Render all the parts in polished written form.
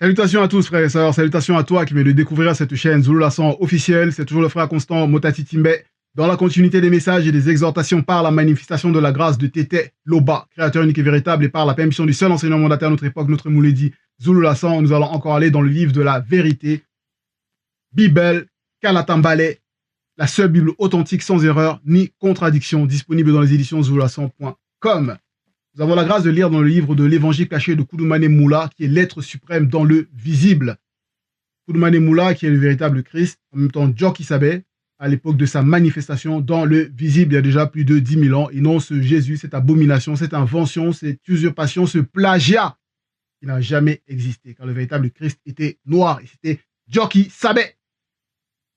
Salutations à tous, frères et sœurs. Salutations à toi qui viens de découvrir cette chaîne Zulu Lassan officielle. C'est toujours le frère Constant Motati Timbe. Dans la continuité des messages et des exhortations par la manifestation de la grâce de Tété Loba, créateur unique et véritable, et par la permission du seul enseignant mandataire à notre époque, notre Mouledi Zulu Lassan, nous allons encore aller dans le livre de la vérité. Bible, Kalatambale, la seule Bible authentique sans erreur ni contradiction, disponible dans les éditions zululassan.com. Nous avons la grâce de lire dans le livre de l'évangile caché de Koudoumane Moula, qui est l'être suprême dans le visible. Koudoumane Moula, qui est le véritable Christ, en même temps Djoki Sabé, à l'époque de sa manifestation dans le visible, il y a déjà plus de 10 000 ans, et non ce Jésus, cette abomination, cette invention, cette usurpation, ce plagiat qui n'a jamais existé, car le véritable Christ était noir, et c'était Djoki Sabé.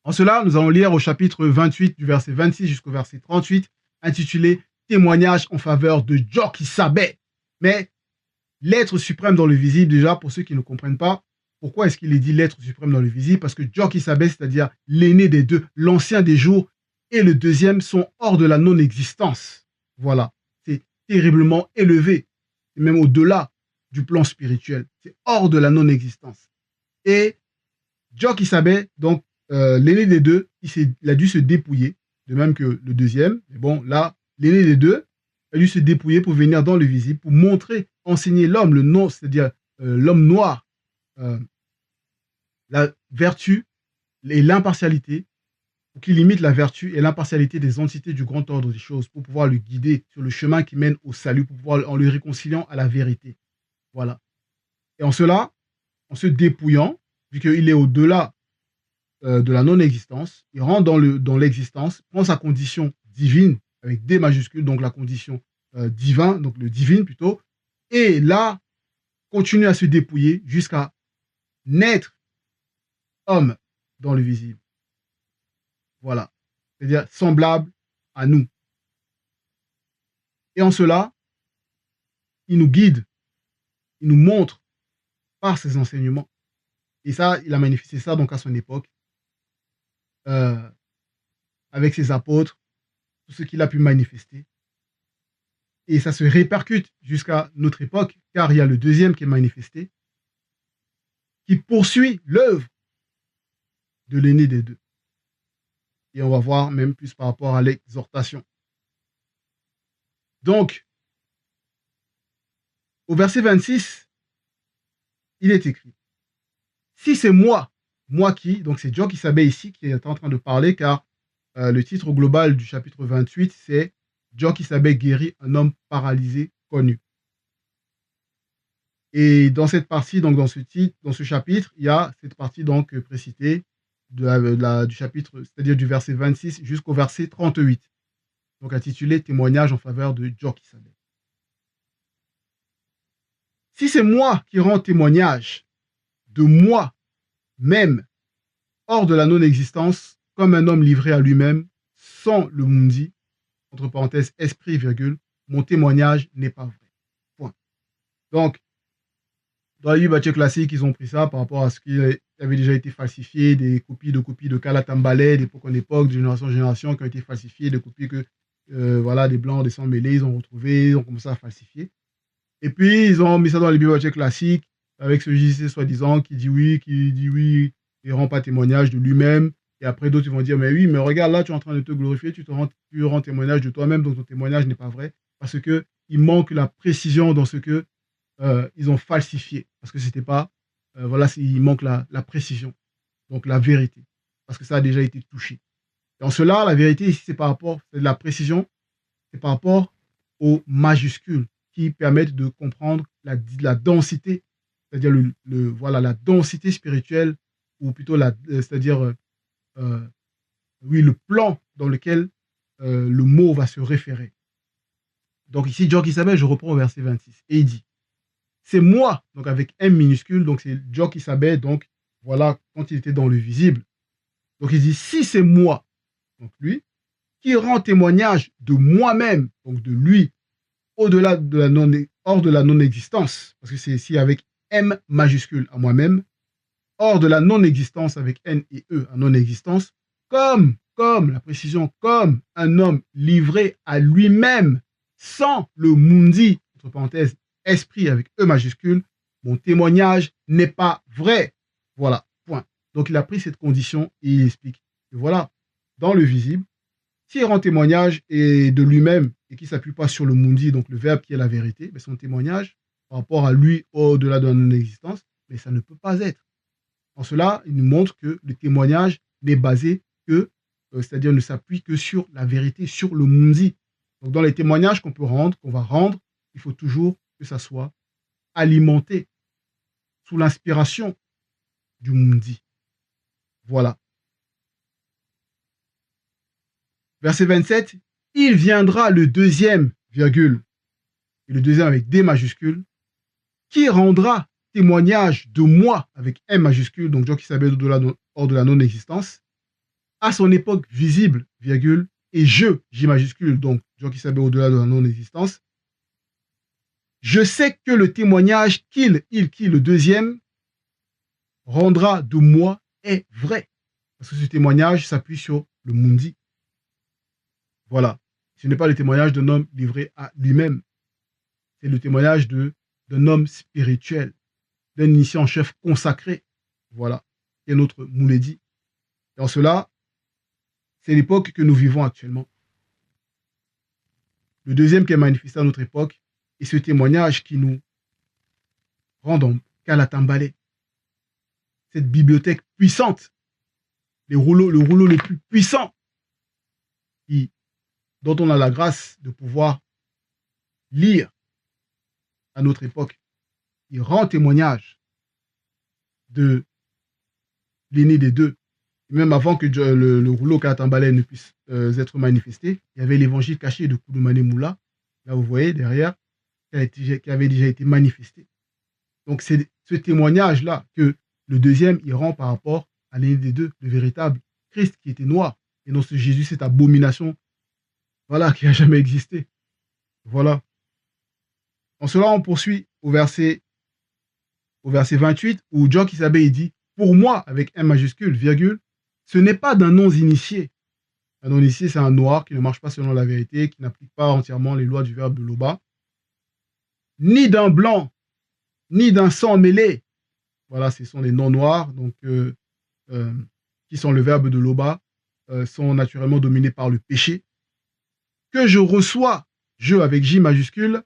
En cela, nous allons lire au chapitre 28, du verset 26 jusqu'au verset 38, intitulé témoignage en faveur de Djoki Sabé. Mais l'être suprême dans le visible, déjà, pour ceux qui ne comprennent pas, pourquoi est-ce qu'il est dit l'être suprême dans le visible? Parce que Djoki Sabé, c'est-à-dire l'aîné des deux, l'ancien des jours, et le deuxième sont hors de la non-existence. Voilà, c'est terriblement élevé, c'est même au-delà du plan spirituel, c'est hors de la non-existence. Et Djoki Sabé, donc l'aîné des deux, il a dû se dépouiller, de même que le deuxième, mais bon, là, l'aîné des deux a dû se dépouiller pour venir dans le visible, pour montrer, enseigner l'homme, le non, c'est-à-dire l'homme noir, la vertu et l'impartialité, pour qu'il imite la vertu et l'impartialité des entités du grand ordre des choses, pour pouvoir le guider sur le chemin qui mène au salut, pour pouvoir, en le réconciliant à la vérité. Voilà. Et en cela, en se dépouillant, vu qu'il est au-delà de la non-existence, il rentre dans l'existence, prend sa condition divine, avec D majuscule, donc la condition divin, donc le divine plutôt, et là, continue à se dépouiller jusqu'à naître homme dans le visible. Voilà. C'est-à-dire semblable à nous. Et en cela, il nous guide, il nous montre par ses enseignements. Et ça, il a manifesté ça donc à son époque, avec ses apôtres, tout ce qu'il a pu manifester. Et ça se répercute jusqu'à notre époque, car il y a le deuxième qui est manifesté, qui poursuit l'œuvre de l'aîné des deux. Et on va voir même plus par rapport à l'exhortation. Donc, au verset 26, il est écrit, si c'est moi qui, donc c'est Djoki Sabé ici qui est en train de parler, car le titre global du chapitre 28, c'est Djoki Sabé guérit un homme paralysé connu. Et dans cette partie, donc dans ce chapitre, il y a cette partie donc précitée du chapitre, c'est-à-dire du verset 26 jusqu'au verset 38, donc intitulé témoignage en faveur de Djoki Sabé. Si c'est moi qui rends témoignage de moi-même hors de la non-existence, comme un homme livré à lui-même, sans le mundi, entre parenthèses, esprit, virgule, mon témoignage n'est pas vrai. Point. Donc, dans la Bible classique, ils ont pris ça par rapport à ce qui avait déjà été falsifié, des copies de Kalatambale, d'époque en époque, de génération en génération, qui ont été falsifiées, des copies que voilà, des blancs, des sangs mêlés, ils ont retrouvé, ils ont commencé à falsifier. Et puis, ils ont mis ça dans les Bibles classiques, avec ce JC soi-disant qui dit oui, il ne rend pas témoignage de lui-même. Et après, d'autres vont dire, mais oui, mais regarde, là, tu es en train de te glorifier, tu rends témoignage de toi-même, donc ton témoignage n'est pas vrai, parce qu'il manque la précision dans ce que ils ont falsifié, parce que c'était pas, voilà, il manque la précision, donc la vérité, parce que ça a déjà été touché. Et en cela, la vérité ici, c'est par rapport, c'est de la précision, c'est par rapport aux majuscules qui permettent de comprendre la densité, c'est-à-dire voilà, la densité spirituelle, ou plutôt c'est-à-dire oui, le plan dans lequel le mot va se référer. Donc ici, Djoki Sabé, je reprends au verset 26, et il dit, c'est moi, donc avec M minuscule, donc c'est Djoki Sabé, donc voilà, quand il était dans le visible. Donc il dit, si c'est moi, donc lui, qui rend témoignage de moi-même, donc de lui, au-delà de hors de la non-existence, parce que c'est ici avec M majuscule à moi-même, hors de la non-existence avec N et E à non-existence, comme la précision, comme un homme livré à lui-même, sans le mundi, entre parenthèses, esprit avec E majuscule, mon témoignage n'est pas vrai. Voilà, point. Donc il a pris cette condition et il explique. Et voilà, dans le visible, s'il rend témoignage et de lui-même et qui ne s'appuie pas sur le mundi, donc le verbe qui est la vérité, mais son témoignage par rapport à lui au-delà de la non-existence, mais ça ne peut pas être. En cela, il nous montre que le témoignage n'est basé que, c'est-à-dire ne s'appuie que sur la vérité, sur le mundi. Donc dans les témoignages qu'on peut rendre, qu'on va rendre, il faut toujours que ça soit alimenté sous l'inspiration du mundi. Voilà. Verset 27, il viendra le deuxième, virgule, et le deuxième avec D majuscule, qui rendra témoignage de moi avec M majuscule, donc Dieu qui savait hors de la non-existence, à son époque visible, virgule, et je, J majuscule, donc Dieu qui savait au-delà de la non-existence. Je sais que le témoignage qui, le deuxième, rendra de moi est vrai. Parce que ce témoignage s'appuie sur le mundi. Voilà. Ce n'est pas le témoignage d'un homme livré à lui-même. C'est le témoignage d'un homme spirituel, d'un initié en chef consacré. Voilà. C'est notre Mouledi. Et en cela, c'est l'époque que nous vivons actuellement. Le deuxième qui est manifesté à notre époque est ce témoignage qui nous rend dans Kalatambalé. Cette bibliothèque puissante, le rouleau le plus puissant, dont on a la grâce de pouvoir lire à notre époque. Il rend témoignage de l'aîné des deux. Et même avant que le rouleau Kalatambalé ne puisse être manifesté, il y avait l'évangile caché de Koudoumane Moula, là vous voyez derrière, qui avait déjà été manifesté. Donc c'est ce témoignage-là que le deuxième, il rend par rapport à l'aîné des deux, le véritable Christ qui était noir, et non ce Jésus, cette abomination, voilà, qui n'a jamais existé. Voilà. En cela, on poursuit au verset 28, où Dieu qui savait, il dit, pour moi, avec M majuscule, virgule, ce n'est pas d'un non-initié. Un non-initié, c'est un noir qui ne marche pas selon la vérité, qui n'applique pas entièrement les lois du verbe de Loba, ni d'un blanc, ni d'un sang mêlé. Voilà, ce sont les non-noirs, donc qui sont le verbe de Loba, sont naturellement dominés par le péché, que je reçois, je avec J majuscule,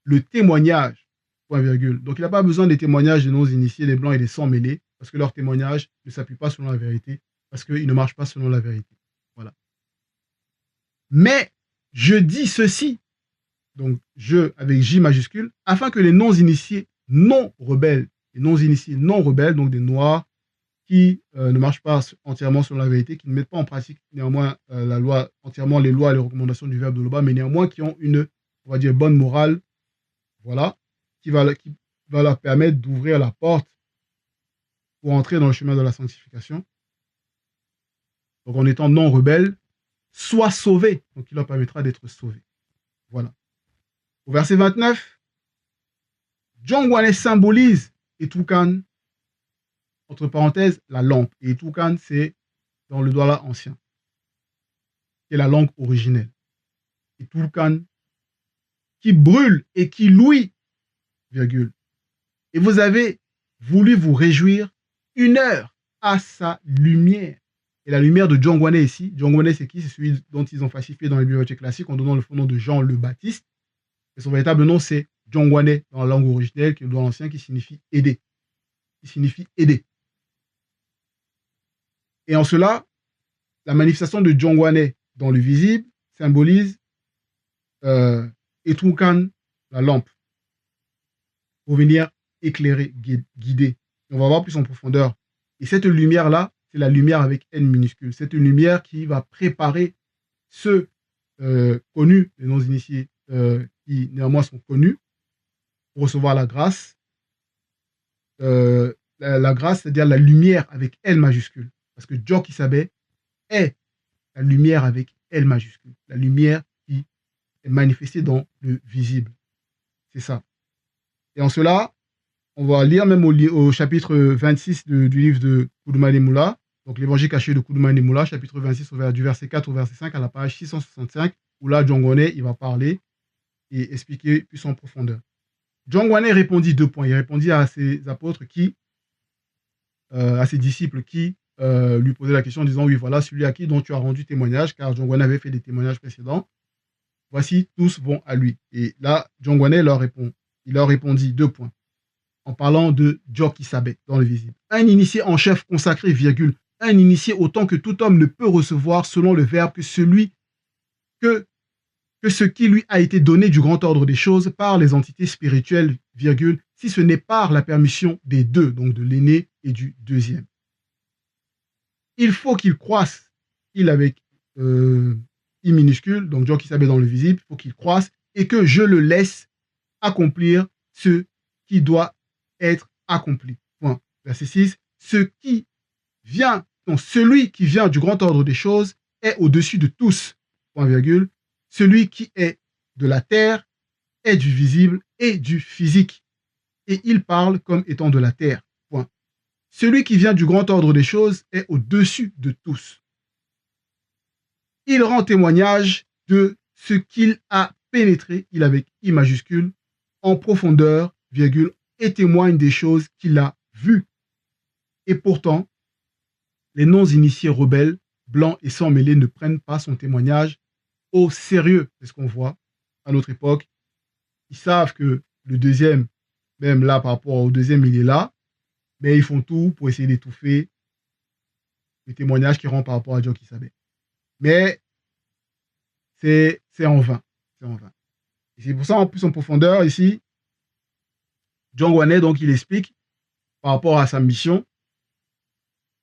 le témoignage, point virgule. Donc il n'a pas besoin des témoignages des non-initiés, des blancs et des sans mêlés, parce que leur témoignage ne s'appuie pas selon la vérité, parce qu'ils ne marchent pas selon la vérité. Voilà. Mais je dis ceci, donc je avec J majuscule, afin que les non-initiés non rebelles, les non-initiés non rebelles, donc des noirs, qui ne marchent pas entièrement selon la vérité, qui ne mettent pas en pratique néanmoins la loi, entièrement les lois et les recommandations du verbe de Loba, mais néanmoins qui ont une, on va dire, bonne morale, voilà, qui va leur permettre d'ouvrir la porte pour entrer dans le chemin de la sanctification. Donc en étant non rebelles, soient sauvés, donc il leur permettra d'être sauvés. Voilà. Au verset 29, Jongwane symbolise Etoukan, entre parenthèses, la lampe. Et Etoukan, c'est dans le Douala ancien, qui est la langue originelle. Etoukan, qui brûle et qui louit, virgule. Et vous avez voulu vous réjouir une heure à sa lumière. Et la lumière de Jongwane ici, Jongwane c'est qui? C'est celui dont ils ont falsifié dans les bibliothèques classiques en donnant le faux nom de Jean le Baptiste. Et son véritable nom c'est Jongwane dans la langue originelle, qui est le Douala ancien, qui signifie aider. Qui signifie aider. Et en cela, la manifestation de Jongwane dans le visible symbolise Etoukan, la lampe, pour venir éclairer, guider. On va voir plus en profondeur. Et cette lumière-là, c'est la lumière avec N minuscule. C'est une lumière qui va préparer ceux connus, les non-initiés, qui néanmoins sont connus, pour recevoir la grâce. La grâce, c'est-à-dire la lumière avec L majuscule. Parce que Dieu qui savait est la lumière avec L majuscule. La lumière qui est manifestée dans le visible. C'est ça. Et en cela, on va lire même au chapitre 26 du livre de Koudoumane Moula, donc l'évangile caché de Koudoumane Moula, chapitre 26, du verset 4 au verset 5, à la page 665, où là, Jongwane, il va parler et expliquer plus en profondeur. Jongwane répondit 2 points. Il répondit à ses apôtres à ses disciples qui lui posaient la question en disant, oui, voilà, celui à qui dont tu as rendu témoignage, car Jongwane avait fait des témoignages précédents. Voici, tous vont à lui. Et là, Jongwane leur répond. Il leur répondit 2 points. En parlant de Djoki Sabet dans le visible. Un initié en chef consacré, virgule, un initié autant que tout homme ne peut recevoir selon le verbe que ce qui lui a été donné du grand ordre des choses par les entités spirituelles, virgule, si ce n'est par la permission des deux, donc de l'aîné et du deuxième. Il faut qu'il croisse, il avec I minuscule, donc Djoki Sabet dans le visible, il faut qu'il croisse et que je le laisse accomplir ce qui doit être accompli. Point. Verset 6. Celui qui vient du grand ordre des choses est au-dessus de tous. Point virgule. Celui qui est de la terre est du visible et du physique. Et il parle comme étant de la terre. Point. Celui qui vient du grand ordre des choses est au-dessus de tous. Il rend témoignage de ce qu'il a pénétré, il avec I majuscule, en profondeur, virgule, et témoigne des choses qu'il a vues. Et pourtant, les non-initiés rebelles, blancs et sans mêlés, ne prennent pas son témoignage au sérieux. C'est ce qu'on voit à notre époque. Ils savent que le deuxième, même là par rapport au deuxième, il est là, mais ils font tout pour essayer d'étouffer les témoignages qu'ils rendent par rapport à Djoki Sabet. Mais c'est en vain. C'est en vain. Et c'est pour ça, en plus, en profondeur, ici, Jongwane, donc, il explique par rapport à sa mission,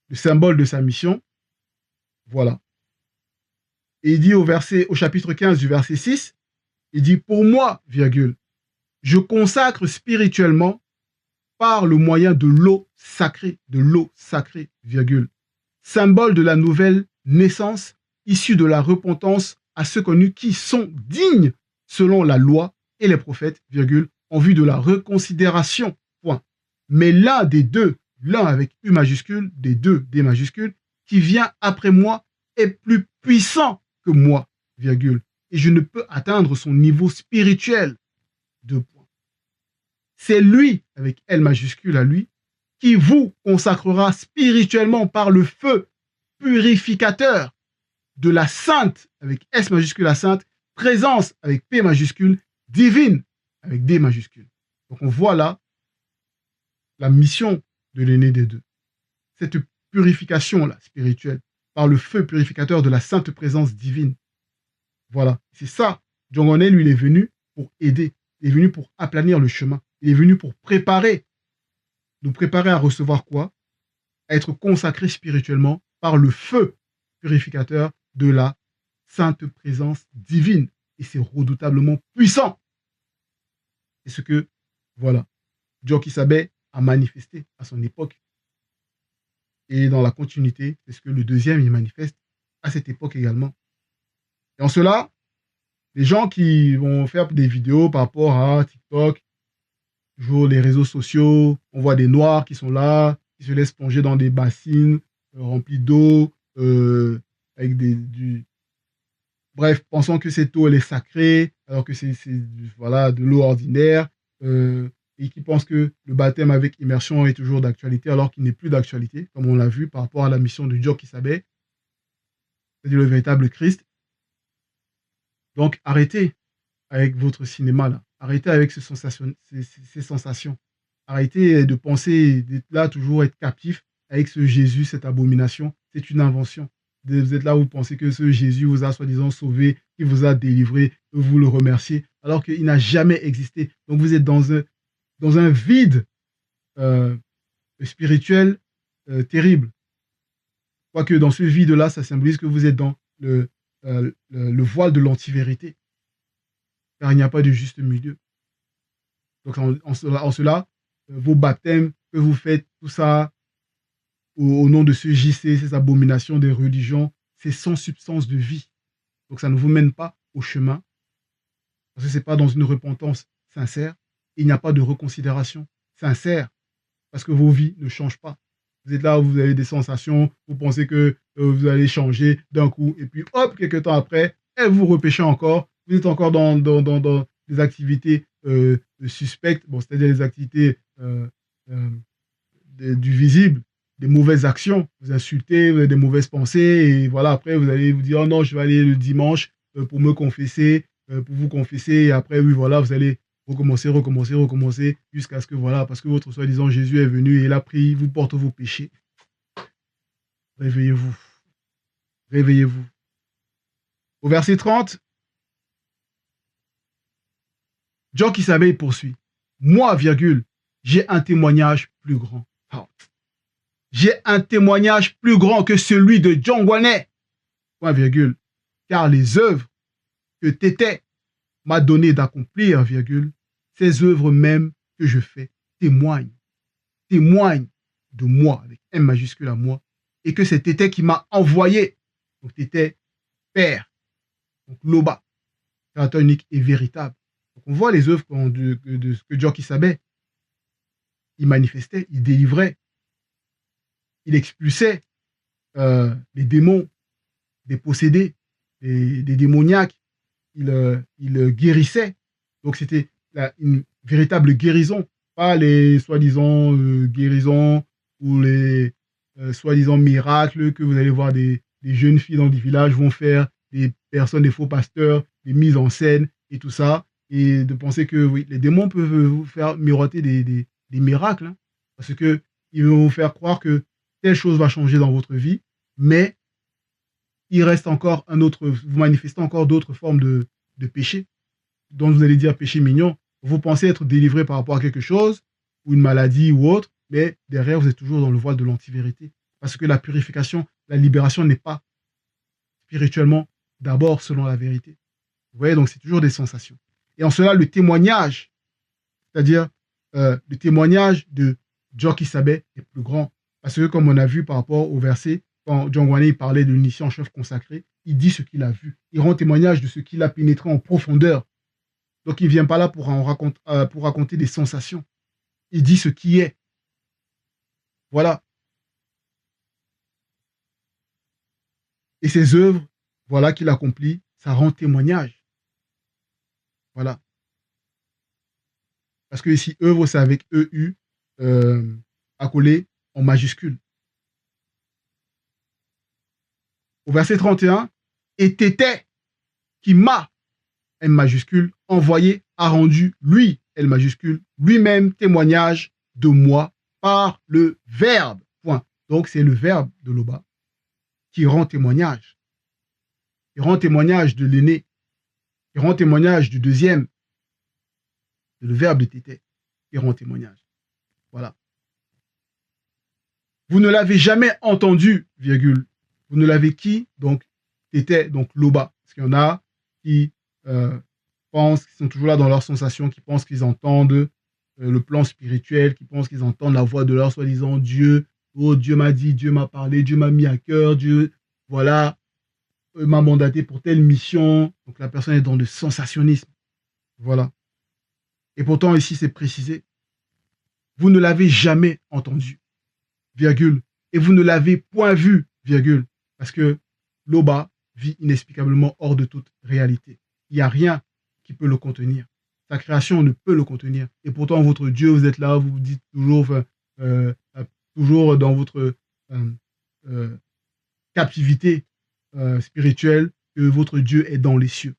le symbole de sa mission. Voilà. Et il dit au chapitre 15 du verset 6, il dit, pour moi, virgule, je consacre spirituellement par le moyen de l'eau sacrée, virgule, symbole de la nouvelle naissance issue de la repentance à ceux connus qui sont dignes selon la loi et les prophètes, virgule, en vue de la reconsidération, point. Mais l'un des deux, l'un avec U majuscule, des deux D majuscule, qui vient après moi est plus puissant que moi, virgule, et je ne peux atteindre son niveau spirituel, 2 points. C'est lui, avec L majuscule à lui, qui vous consacrera spirituellement par le feu purificateur de la sainte, avec S majuscule la sainte, présence avec P majuscule, divine, avec D majuscule. Donc on voit là la mission de l'aîné des deux. Cette purification-là, spirituelle, par le feu purificateur de la sainte présence divine. Voilà. C'est ça. Jongwane, lui, il est venu pour aider. Il est venu pour aplanir le chemin. Il est venu pour nous préparer à recevoir quoi? À être consacrés spirituellement par le feu purificateur de la sainte présence divine. Et c'est redoutablement puissant. C'est ce que, voilà, Djoki Sabet a manifesté à son époque. Et dans la continuité, c'est ce que le deuxième, il manifeste à cette époque également. Et en cela, les gens qui vont faire des vidéos par rapport à TikTok, toujours les réseaux sociaux, on voit des noirs qui sont là, qui se laissent plonger dans des bassines remplies d'eau, avec bref, pensant que cette eau elle est sacrée, alors que c'est voilà, de l'eau ordinaire, et qui pensent que le baptême avec immersion est toujours d'actualité, alors qu'il n'est plus d'actualité, comme on l'a vu par rapport à la mission de Djoki Sabet, c'est-à-dire le véritable Christ. Donc arrêtez avec votre cinéma là, arrêtez avec ces sensations, arrêtez de penser d'être là, toujours être captif avec ce Jésus, cette abomination, c'est une invention. Vous êtes là, vous pensez que ce Jésus vous a soi-disant sauvé, qui vous a délivré, vous le remerciez, alors qu'il n'a jamais existé. Donc vous êtes dans un vide spirituel terrible. Quoique dans ce vide-là, ça symbolise que vous êtes dans le voile de l'anti-vérité. Car il n'y a pas de juste milieu. Donc en cela, vos baptêmes que vous faites, tout ça, au nom de ce JC, ces abominations des religions, c'est sans substance de vie. Donc ça ne vous mène pas au chemin. Parce que ce n'est pas dans une repentance sincère. Il n'y a pas de reconsidération sincère. Parce que vos vies ne changent pas. Vous êtes là, vous avez des sensations, vous pensez que vous allez changer d'un coup. Et puis hop, quelques temps après, vous repêchez encore. Vous êtes encore dans des activités suspectes, bon, c'est-à-dire les activités euh, du visible, des mauvaises actions. Vous insultez, vous avez des mauvaises pensées, et voilà, après, vous allez vous dire, oh non, je vais aller le dimanche pour me confesser, pour vous confesser, et après, oui, voilà, vous allez recommencer, recommencer, recommencer, jusqu'à ce que, voilà, parce que votre soi-disant Jésus est venu et il a pris, vous porte vos péchés. Réveillez-vous. Réveillez-vous. Au verset 30, John Kissabe poursuit. Moi, virgule, j'ai un témoignage plus grand. Oh. J'ai un témoignage plus grand que celui de John Gwanet. Point virgule. Car les œuvres que Tété m'a donné d'accomplir, virgule, ces œuvres même que je fais témoignent de moi, avec M majuscule à moi, et que c'est Tété qui m'a envoyé. Donc Tété, Père, donc Loba, créateur unique et véritable. Donc on voit les œuvres de ce que John Kissabe, il manifestait, il délivrait, il expulsait les démons, des possédés, des démoniaques, il guérissait. Donc c'était une véritable guérison, pas les soi-disant guérisons ou les soi-disant miracles que vous allez voir des jeunes filles dans des villages vont faire, des personnes, des faux pasteurs, des mises en scène et tout ça, et de penser que oui, les démons peuvent vous faire miroiter des miracles, hein, parce que ils vont vous faire croire que telle chose va changer dans votre vie, mais il reste encore un autre, vous manifestez encore d'autres formes de péché, dont vous allez dire péché mignon. Vous pensez être délivré par rapport à quelque chose, ou une maladie ou autre, mais derrière, vous êtes toujours dans le voile de l'antivérité. Parce que la purification, la libération n'est pas spirituellement d'abord selon la vérité. Vous voyez, donc c'est toujours des sensations. Et en cela, le témoignage, c'est-à-dire le témoignage de John Kissabe est plus grand. Parce que comme on a vu par rapport au verset, quand John Gwanet parlait de l'initié en chef consacré, il dit ce qu'il a vu. Il rend témoignage de ce qu'il a pénétré en profondeur. Donc il ne vient pas là pour raconter des sensations. Il dit ce qui est. Voilà. Et ses œuvres, voilà qu'il accomplit, ça rend témoignage. Voilà. Parce que ici, œuvre, c'est avec EU accolé en majuscule. Au verset 31, et Tété qui m'a, M majuscule, envoyé, a rendu, lui, L majuscule, lui-même témoignage de moi par le verbe. Point. Donc, c'est le verbe de Loba qui rend témoignage. Il rend témoignage de l'aîné. Il rend témoignage du deuxième. Le verbe de Tété. Il rend témoignage. Voilà. Vous ne l'avez jamais entendu, virgule. Vous ne l'avez qui? Donc, Tété, donc Loba. Parce qu'il y en a qui pensent, qui sont toujours là dans leurs sensations, qui pensent qu'ils entendent le plan spirituel, qui pensent qu'ils entendent la voix de leur soi-disant Dieu. Oh, Dieu m'a dit, Dieu m'a parlé, Dieu m'a mis à cœur, Dieu, voilà, m'a mandaté pour telle mission. Donc la personne est dans le sensationnisme. Voilà. Et pourtant, ici, c'est précisé. Vous ne l'avez jamais entendu, virgule. Et vous ne l'avez point vu, virgule. Parce que Loba vit inexplicablement hors de toute réalité. Il n'y a rien qui peut le contenir. Sa création ne peut le contenir. Et pourtant, votre Dieu, vous êtes là, vous vous dites toujours, toujours dans votre captivité spirituelle, que votre Dieu est dans les cieux.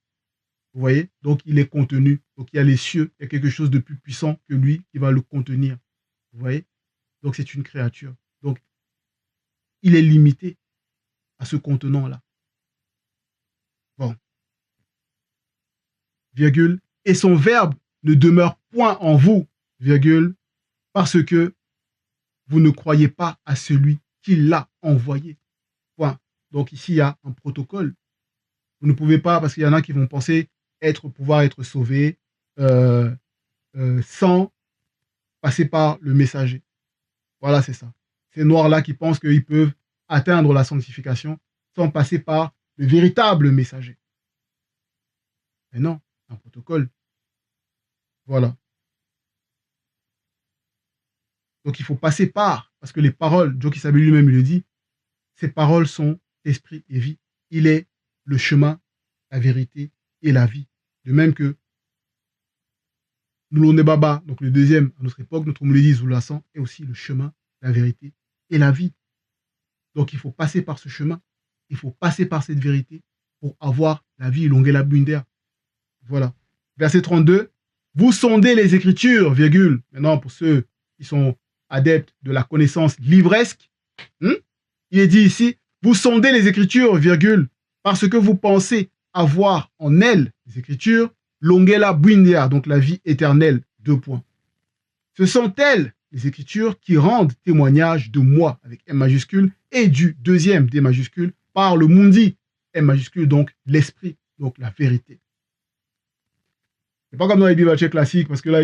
Vous voyez? Donc, il est contenu. Donc, il y a les cieux, il y a quelque chose de plus puissant que lui qui va le contenir. Vous voyez? Donc, c'est une créature. Donc, il est limité à ce contenant-là. Bon. Virgule. Et son verbe ne demeure point en vous, virgule, parce que vous ne croyez pas à celui qui l'a envoyé. Point. Donc, ici, il y a un protocole. Vous ne pouvez pas, parce qu'il y en a qui vont penser pouvoir être sauvés sans passer par le messager. Voilà, c'est ça. Ces noirs-là qui pensent qu'ils peuvent atteindre la sanctification sans passer par le véritable messager. Mais non, un protocole. Voilà. Donc il faut passer par, parce que les paroles, John Kissabe lui-même il le dit, ces paroles sont esprit et vie. Il est le chemin, la vérité et la vie. De même que Noulone Baba, donc le deuxième à notre époque, notre Mouledi Zoulassan, est aussi le chemin, la vérité et la vie. Donc il faut passer par ce chemin, il faut passer par cette vérité pour avoir la vie Longela Bundea. Voilà. Verset 32. Vous sondez les Écritures, virgule. Maintenant, pour ceux qui sont adeptes de la connaissance livresque, il est dit ici, vous sondez les Écritures, virgule, parce que vous pensez avoir en elles, les Écritures, Longela Bundea, donc la vie éternelle, 2 points. Ce sont elles, les Écritures, qui rendent témoignage de moi, avec M majuscule, et du deuxième D majuscule, par le mundi, M majuscule, donc l'esprit, donc la vérité. C'est pas comme dans les bibliothèques classiques, parce que là,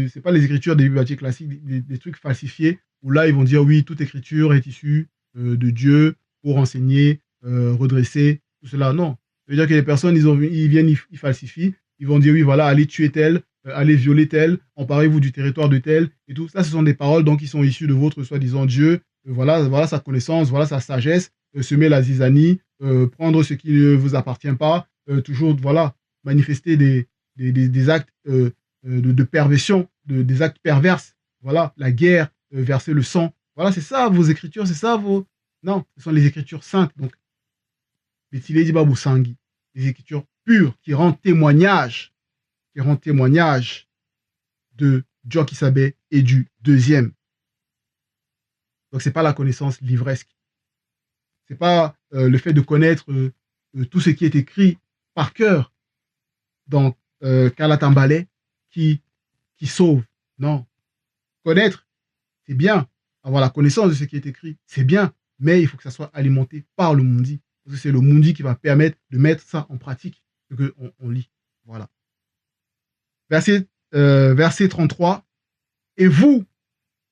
c'est pas les écritures des bibliothèques classiques, des trucs falsifiés, où là, ils vont dire, oui, toute écriture est issue de Dieu pour enseigner, redresser, tout cela. Non. Ça veut dire que les personnes, ils viennent, ils falsifient, ils vont dire, oui, voilà, allez tuer tel, allez violer tel, emparez-vous du territoire de tel, et tout. Ça, ce sont des paroles, donc, qui sont issues de votre soi-disant Dieu. Voilà sa connaissance, voilà sa sagesse, semer la zizanie, prendre ce qui ne vous appartient pas, toujours, voilà, manifester des actes de perversion, des actes perverses. Voilà, la guerre, verser le sang. Voilà, c'est ça vos écritures, c'est ça vos... Non, ce sont les écritures saintes. Donc, les écritures pures qui rendent témoignage de Djoki Sabé et du deuxième. Donc, c'est pas la connaissance livresque. C'est pas le fait de connaître tout ce qui est écrit par cœur dans Kalatambale qui sauve. Non. Connaître, c'est bien. Avoir la connaissance de ce qui est écrit, c'est bien. Mais il faut que ça soit alimenté par le mundi. Parce que c'est le mundi qui va permettre de mettre ça en pratique, ce qu'on lit. Voilà. Verset 33. Et vous,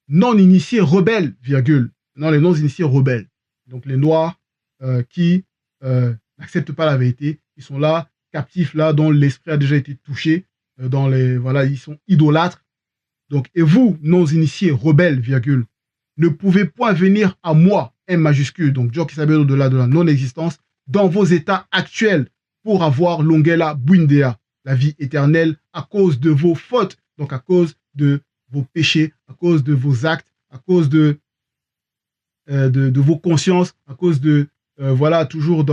non-initiés rebelles, virgule. Non, les non-initiés rebelles. Donc les noirs qui n'acceptent pas la vérité, qui sont là, captifs là, dont l'esprit a déjà été touché, voilà, ils sont idolâtres. Donc, et vous, non-initiés, rebelles, virgule, ne pouvez point venir à moi, M majuscule, donc Dieu qui s'appelle au-delà de la non-existence, dans vos états actuels, pour avoir Longela Bundea, la vie éternelle, à cause de vos fautes, donc à cause de vos péchés, à cause de vos actes, à cause de vos consciences, à cause de, voilà, toujours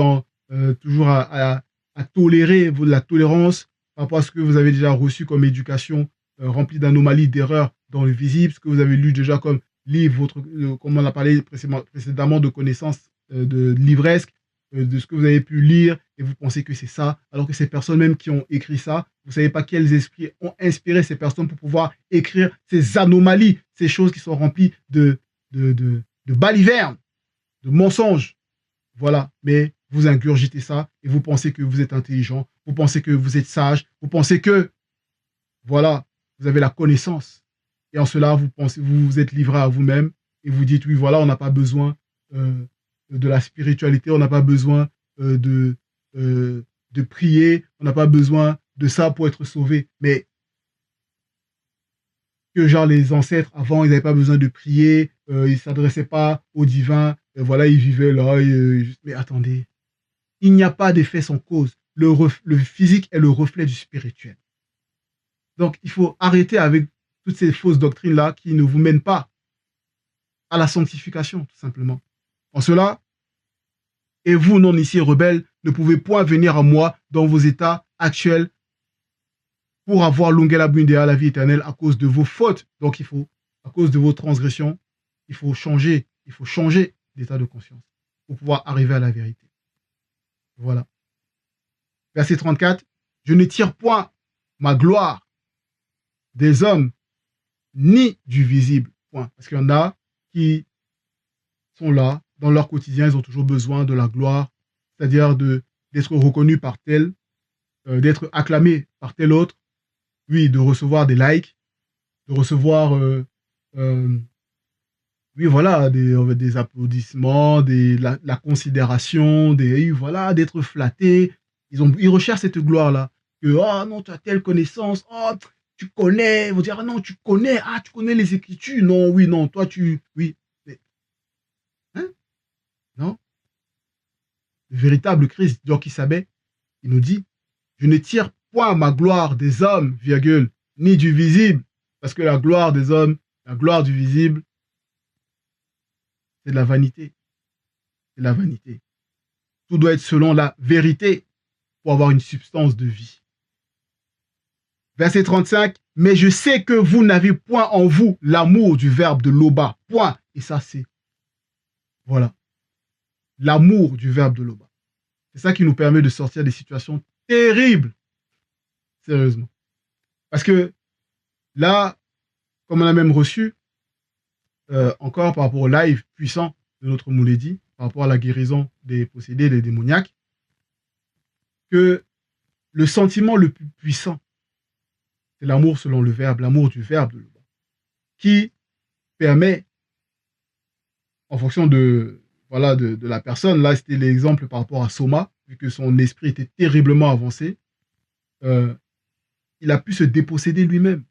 à tolérer la tolérance par rapport à ce que vous avez déjà reçu comme éducation remplie d'anomalies, d'erreurs dans le visible, ce que vous avez lu déjà comme livre, comme on a parlé précédemment de connaissances de livresques, de ce que vous avez pu lire, et vous pensez que c'est ça, alors que ces personnes même qui ont écrit ça, vous ne savez pas quels esprits ont inspiré ces personnes pour pouvoir écrire ces anomalies, ces choses qui sont remplies de balivernes, de mensonges. Voilà, mais vous ingurgitez ça et vous pensez que vous êtes intelligent, vous pensez que vous êtes sage, vous pensez que, voilà, vous avez la connaissance. Et en cela, vous vous êtes livré à vous-même et vous dites, oui, voilà, on n'a pas besoin de la spiritualité, on n'a pas besoin de prier, on n'a pas besoin de ça pour être sauvé. Mais que genre les ancêtres avant, ils n'avaient pas besoin de prier, ils ne s'adressaient pas au divin, voilà, ils vivaient là. Mais attendez, il n'y a pas d'effet sans cause. Le physique est le reflet du spirituel. Donc, il faut arrêter avec toutes ces fausses doctrines-là qui ne vous mènent pas à la sanctification, tout simplement. En cela, et vous, non-initiés rebelles, ne pouvez point venir à moi dans vos états actuels pour avoir Longela Bundea, la vie éternelle, à cause de vos fautes. Donc, à cause de vos transgressions, il faut changer d'état de conscience pour pouvoir arriver à la vérité. Voilà. Verset 34. Je ne tire point ma gloire des hommes ni du visible. Point. Parce qu'il y en a qui sont là, dans leur quotidien, ils ont toujours besoin de la gloire, c'est-à-dire d'être reconnus par tel, d'être acclamés par tel autre, oui, de recevoir des likes, de recevoir oui, voilà, des applaudissements, la considération, voilà, d'être flatté. Ils recherchent cette gloire-là. Que, ah non, tu as telle connaissance, oh, tu connais, ils vont dire, ah non, tu connais les Écritures, non, oui, non, toi, oui. Mais, hein? Non? Le véritable Christ, Dieu qui savait, il nous dit, je ne tire point ma gloire des hommes, virgule, ni du visible. Parce que la gloire des hommes, la gloire du visible, c'est de la vanité. C'est de la vanité. Tout doit être selon la vérité pour avoir une substance de vie. Verset 35, mais je sais que vous n'avez point en vous l'amour du verbe de Loba. Point. Et ça, c'est, voilà, l'amour du verbe de Loba. C'est ça qui nous permet de sortir des situations terribles. Sérieusement. Parce que là, comme on a même reçu, encore par rapport au live puissant de notre Mouledi, par rapport à la guérison des possédés, des démoniaques, que le sentiment le plus puissant, c'est l'amour selon le verbe, l'amour du verbe de Loba, qui permet, en fonction de, voilà, de la personne, là c'était l'exemple par rapport à Soma, vu que son esprit était terriblement avancé, il a pu se déposséder lui-même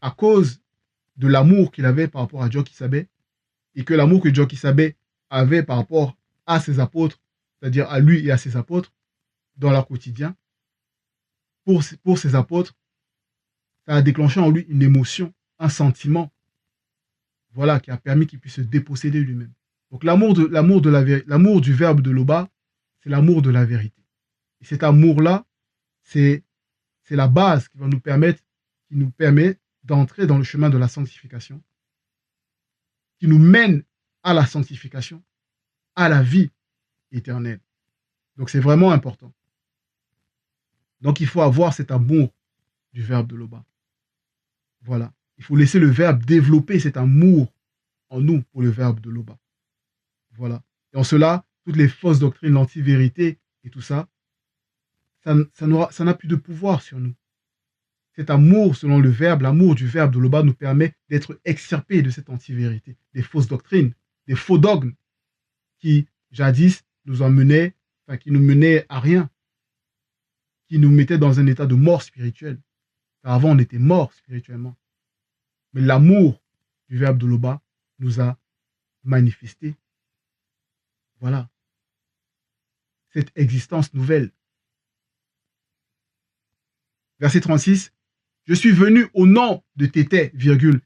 à cause de l'amour qu'il avait par rapport à Djoki Sabé, et que l'amour que Djoki Sabé avait par rapport à ses apôtres, c'est-à-dire à lui et à ses apôtres, dans leur quotidien, pour ses apôtres, ça a déclenché en lui une émotion, un sentiment, voilà, qui a permis qu'il puisse se déposséder lui-même. Donc l'amour du verbe de Loba, c'est l'amour de la vérité. Et cet amour-là, c'est la base qui nous permet d'entrer dans le chemin de la sanctification, qui nous mène à la sanctification, à la vie éternelle. Donc c'est vraiment important. Donc il faut avoir cet amour du verbe de Loba. Voilà. Il faut laisser le verbe développer cet amour en nous pour le verbe de Loba. Voilà. Et en cela, toutes les fausses doctrines, l'anti-vérité et tout ça, ça n'a plus de pouvoir sur nous. Cet amour selon le verbe, l'amour du verbe de Loba nous permet d'être extirpés de cette anti-vérité, des fausses doctrines, des faux dogmes qui, jadis, qui nous menaient à rien, qui nous mettaient dans un état de mort spirituelle. Car avant, on était mort spirituellement. Mais l'amour du verbe de Loba nous a manifesté, voilà, cette existence nouvelle. Verset 36, je suis venu au nom de Tété, virgule,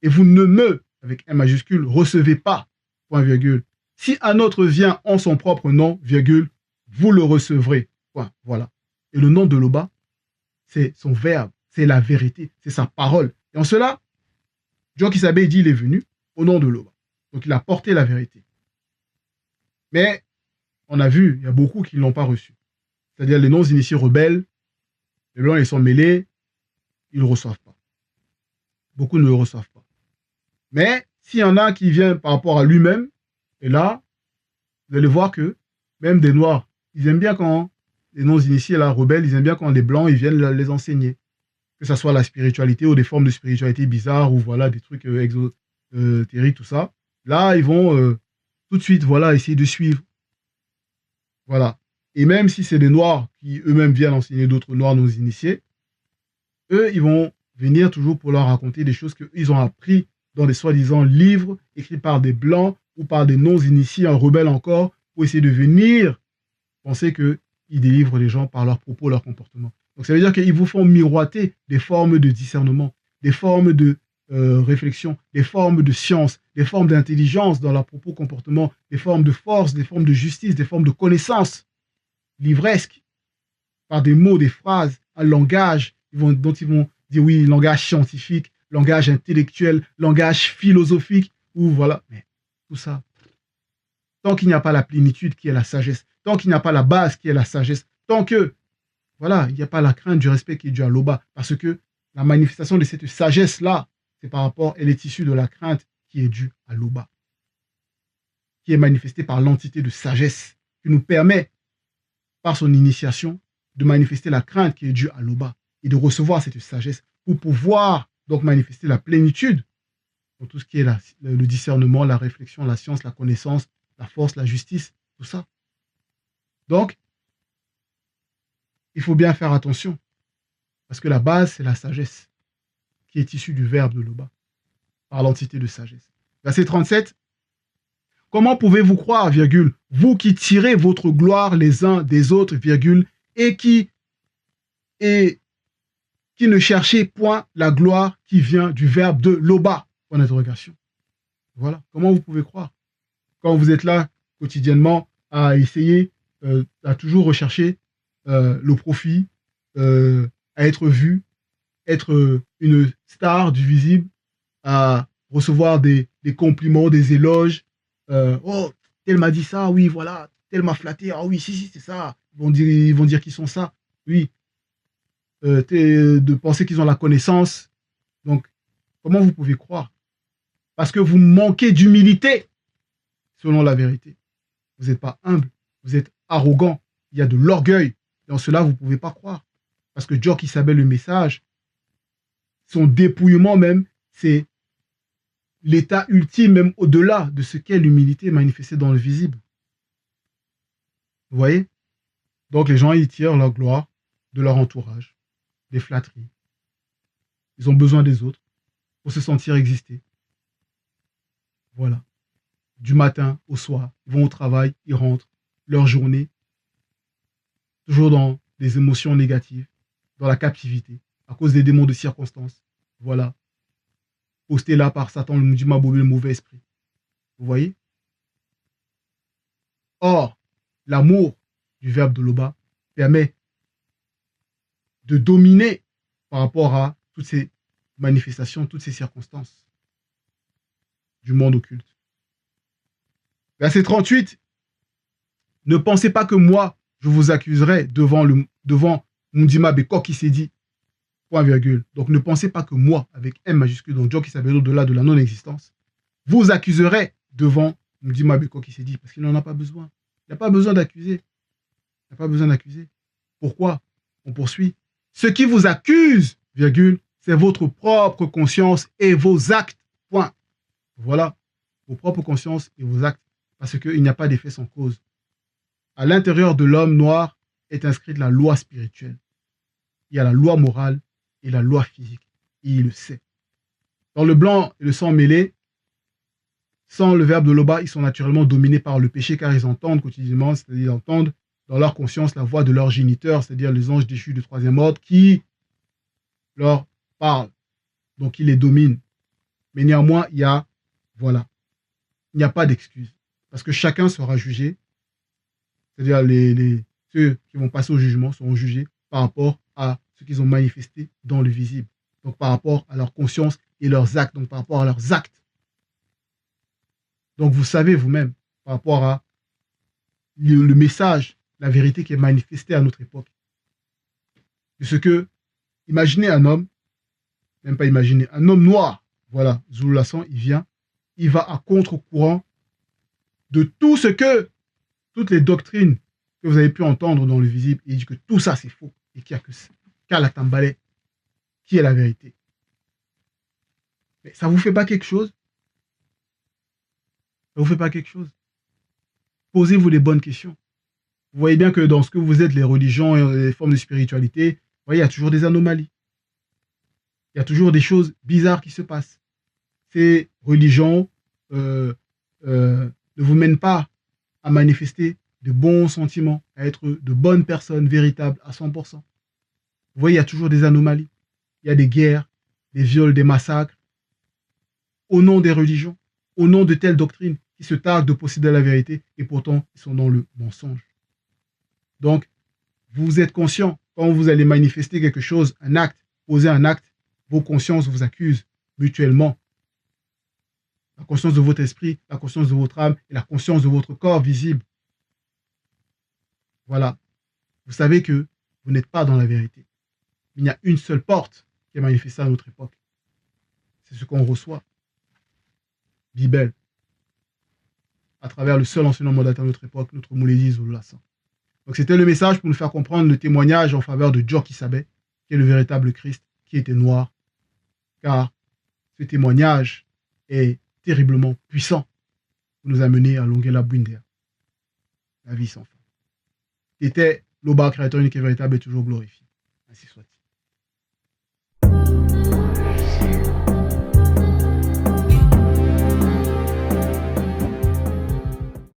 et vous ne me, avec un majuscule, recevez pas, point virgule. Si un autre vient en son propre nom, virgule, vous le recevrez, point, voilà. Et le nom de Loba, c'est son verbe, c'est la vérité, c'est sa parole. Et en cela, Djoki Sabé dit il est venu au nom de Loba. Donc il a porté la vérité. Mais on a vu, il y a beaucoup qui ne l'ont pas reçu. C'est-à-dire les non-initiés rebelles, les blancs, ils sont mêlés, ils ne le reçoivent pas. Beaucoup ne le reçoivent pas. Mais s'il y en a qui viennent par rapport à lui-même, et là, vous allez voir que même des noirs, ils aiment bien quand les non-initiés, là, rebelles, ils aiment bien quand les blancs, ils viennent les enseigner. Que ce soit la spiritualité ou des formes de spiritualité bizarres ou voilà, des trucs exotériques, tout ça. Là, ils vont tout de suite, voilà, essayer de suivre. Voilà. Et même si c'est des noirs qui eux-mêmes viennent enseigner d'autres noirs non initiés, eux, ils vont venir toujours pour leur raconter des choses qu'ils ont appris dans des soi-disant livres écrits par des blancs ou par des non-initiés, un rebelle encore, pour essayer de venir penser qu'ils délivrent les gens par leurs propos, leur comportement. Donc ça veut dire qu'ils vous font miroiter des formes de discernement, des formes de réflexion, des formes de science, des formes d'intelligence dans leurs propos, comportement, des formes de force, des formes de justice, des formes de connaissance livresque, par des mots, des phrases, un langage dont ils vont dire oui, langage scientifique, langage intellectuel, langage philosophique, ou voilà. Mais tout ça, tant qu'il n'y a pas la plénitude qui est la sagesse, tant qu'il n'y a pas la base qui est la sagesse, tant que, voilà, il n'y a pas la crainte du respect qui est due à Loba, parce que la manifestation de cette sagesse-là, c'est par rapport, elle est issue de la crainte qui est due à Loba, qui est manifestée par l'entité de sagesse, qui nous permet, par son initiation, de manifester la crainte qui est due à Loba et de recevoir cette sagesse pour pouvoir donc manifester la plénitude dans tout ce qui est le discernement, la réflexion, la science, la connaissance, la force, la justice, tout ça. Donc, il faut bien faire attention parce que la base, c'est la sagesse qui est issue du verbe de Loba par l'entité de sagesse. Verset 37. Comment pouvez-vous croire, virgule, vous qui tirez votre gloire les uns des autres, virgule, et qui qui ne cherchez point la gloire qui vient du verbe de loba. Point d'interrogation. Voilà. Comment vous pouvez croire quand vous êtes là quotidiennement à essayer, à toujours rechercher le profit, à être vu, être une star du visible, à recevoir des compliments, des éloges. Oh, tel m'a dit ça, oui, voilà. Tel m'a flatté, ah oui, si, c'est ça. Ils vont dire qu'ils sont ça. Oui. De penser qu'ils ont la connaissance. Donc, comment vous pouvez croire? Parce que vous manquez d'humilité, selon la vérité. Vous n'êtes pas humble, vous êtes arrogant. Il y a de l'orgueil. Et en cela, vous ne pouvez pas croire. Parce que Dieu qui savait le message, son dépouillement même, c'est l'état ultime, même au-delà de ce qu'est l'humilité manifestée dans le visible. Vous voyez? Donc les gens, ils tirent leur gloire de leur entourage, des flatteries. Ils ont besoin des autres pour se sentir exister. Voilà. Du matin au soir, ils vont au travail, ils rentrent, leur journée, toujours dans des émotions négatives, dans la captivité, à cause des démons de circonstances. Voilà. Posté là par Satan, le Mudima Bobé, le mauvais esprit. Vous voyez? Or, l'amour du verbe de Loba permet de dominer par rapport à toutes ces manifestations, toutes ces circonstances du monde occulte. Verset 38. Ne pensez pas que moi, je vous accuserai devant Mundima Beko qui s'est dit, point virgule. Donc ne pensez pas que moi, avec M majuscule, donc Dieu qui s'appelle au-delà de la non-existence, vous accuserai devant Mundima Beko qui s'est dit, parce qu'il n'en a pas besoin. Il n'a pas besoin d'accuser. Il n'a pas besoin d'accuser. Pourquoi? On poursuit. Ce qui vous accuse, virgule, c'est votre propre conscience et vos actes. Point. Voilà. Vos propres consciences et vos actes. Parce qu'il n'y a pas d'effet sans cause. À l'intérieur de l'homme noir est inscrite la loi spirituelle. Il y a la loi morale et la loi physique. Et il le sait. Dans le blanc et le sang mêlé, sans le verbe de Loba, ils sont naturellement dominés par le péché car ils entendent quotidiennement, c'est-à-dire ils entendent dans leur conscience la voix de leur géniteur, c'est-à-dire les anges déchus de troisième ordre qui leur parlent. Donc ils les dominent. Mais néanmoins, il n'y a pas d'excuse. Parce que chacun sera jugé, c'est-à-dire ceux qui vont passer au jugement seront jugés par rapport à ce qu'ils ont manifesté dans le visible. Donc par rapport à leur conscience et leurs actes. Donc par rapport à leurs actes. Donc vous savez vous-même, par rapport à le message, la vérité qui est manifestée à notre époque. De ce que, imaginez un homme, même pas imaginer, un homme noir, voilà, Zulu Lassan, il vient, il va à contre-courant de tout ce que, toutes les doctrines que vous avez pu entendre dans le visible, et il dit que tout ça c'est faux, et qu'il n'y a que Kala Tambale, qui est la vérité. Mais ça ne vous fait pas quelque chose? Ça ne vous fait pas quelque chose? Posez-vous les bonnes questions. Vous voyez bien que dans ce que vous êtes, les religions et les formes de spiritualité, vous voyez, il y a toujours des anomalies. Il y a toujours des choses bizarres qui se passent. Ces religions ne vous mènent pas à manifester de bons sentiments, à être de bonnes personnes véritables à 100%. Vous voyez, il y a toujours des anomalies. Il y a des guerres, des viols, des massacres, au nom des religions, au nom de telles doctrines qui se targuent de posséder la vérité et pourtant ils sont dans le mensonge. Donc, vous êtes conscient, quand vous allez manifester quelque chose, un acte, poser un acte, vos consciences vous accusent mutuellement. La conscience de votre esprit, la conscience de votre âme et la conscience de votre corps visible. Voilà. Vous savez que vous n'êtes pas dans la vérité. Il y a une seule porte qui est manifestée à notre époque. C'est ce qu'on reçoit. Bible. À travers le seul enseignement moderne de notre époque, notre Moulédi Zulu Lassan. Donc c'était le message pour nous faire comprendre le témoignage en faveur de Djo Kisabé, qui est le véritable Christ, qui était noir. Car ce témoignage est terriblement puissant pour nous amener à Longela Bwindea, la vie sans fin. Qui était Loba, créateur unique et véritable, et toujours glorifié. Ainsi soit-il.